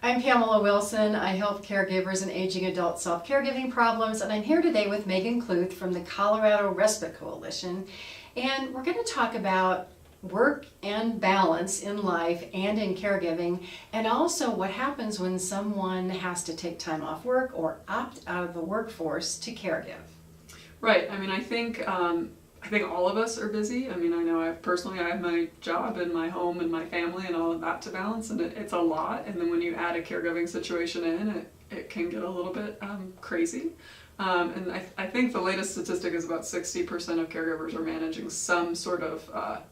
I'm Pamela Wilson. I help caregivers and aging adult self-caregiving problems, and I'm here today with Megan Kluth from the Colorado Respite Coalition. And we're going to talk about work and balance in life and in caregiving, and also what happens when someone has to take time off work or opt out of the workforce to caregive. Right. I mean, I think all of us are busy. I mean, I know I have my job and my home and my family and all of that to balance, and it's a lot. And then when you add a caregiving situation in, it can get a little bit crazy. And I think the latest statistic is about 60% of caregivers are managing some sort of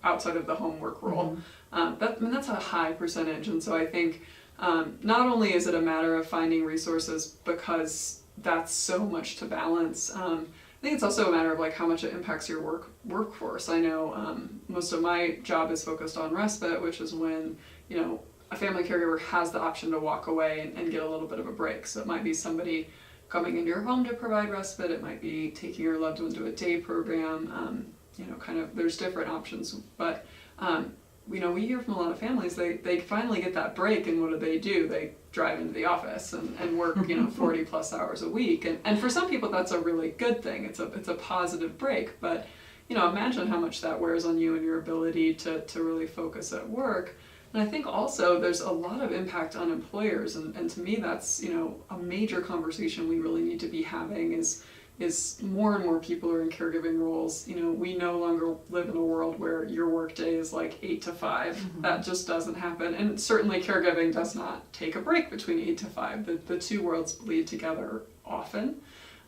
outside of the home work role. Mm-hmm. That's a high percentage. And so I think not only is it a matter of finding resources because that's so much to balance, I think it's also a matter of like how much it impacts your workforce. I know most of my job is focused on respite, which is when, you know, a family caregiver has the option to walk away and get a little bit of a break. So it might be somebody coming into your home to provide respite. It might be taking your loved one to a day program. There's different options. But we hear from a lot of families, they finally get that break, and what do? They drive into the office and work 40 plus hours a week, and for some people that's a really good thing. It's a positive break, but imagine how much that wears on you and your ability to really focus at work. And I think also there's a lot of impact on employers, and to me that's a major conversation we really need to be having is more and more people are in caregiving roles. We no longer live in a world where your workday is like 8 to 5. Mm-hmm. That just doesn't happen. And certainly caregiving does not take a break between 8 to 5. The two worlds bleed together often.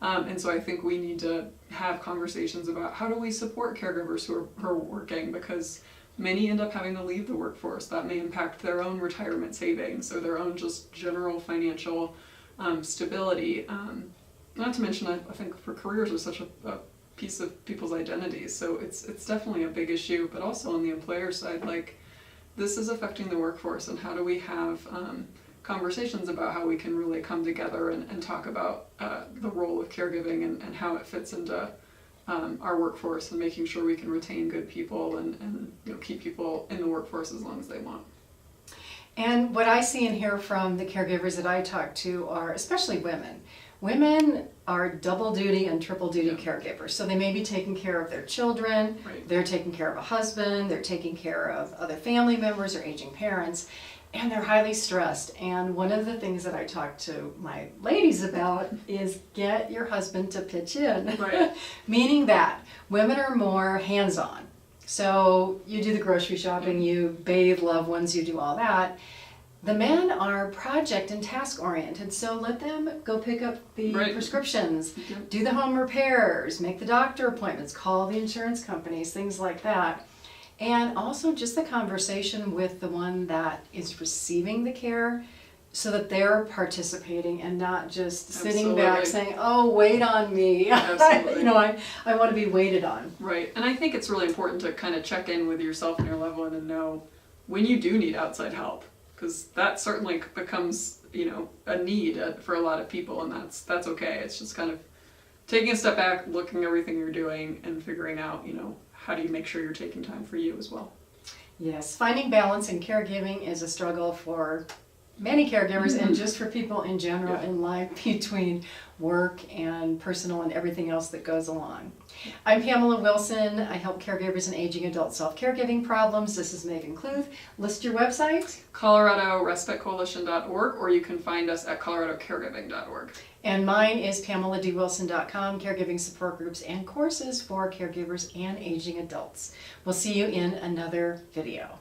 And so I think we need to have conversations about how do we support caregivers who are working, because many end up having to leave the workforce. That may impact their own retirement savings or their own just general financial stability. Not to mention, I think for careers are such a piece of people's identities, so it's definitely a big issue. But also on the employer side, like, this is affecting the workforce, and how do we have conversations about how we can really come together and talk about the role of caregiving and how it fits into our workforce, and making sure we can retain good people and keep people in the workforce as long as they want. And what I see and hear from the caregivers that I talk to are especially women. Women are double duty and triple duty caregivers. So they may be taking care of their children, right. They're taking care of a husband, they're taking care of other family members or aging parents, and they're highly stressed. And one of the things that I talk to my ladies about is get your husband to pitch in. Right. Meaning that women are more hands-on. So you do the grocery shopping, you bathe loved ones, you do all that. The men are project and task oriented, so let them go pick up the prescriptions, do the home repairs, make the doctor appointments, call the insurance companies, things like that. And also just the conversation with the one that is receiving the care, so that they're participating and not just sitting back saying, oh, wait on me. Absolutely. I want to be waited on. Right. And I think it's really important to kind of check in with yourself and your loved one and know when you do need outside help, because that certainly becomes a need for a lot of people, and that's okay. It's just kind of taking a step back, looking at everything you're doing, and figuring out how do you make sure you're taking time for you as well. Yes, finding balance in caregiving is a struggle for many caregivers, and just for people in general in life, between work and personal and everything else that goes along. I'm Pamela Wilson. I help caregivers and aging adult self-caregiving problems. This is Megan Kluth. List your website. ColoradoRespiteCoalition.org, or you can find us at ColoradoCaregiving.org. And mine is PamelaDWilson.com, caregiving support groups and courses for caregivers and aging adults. We'll see you in another video.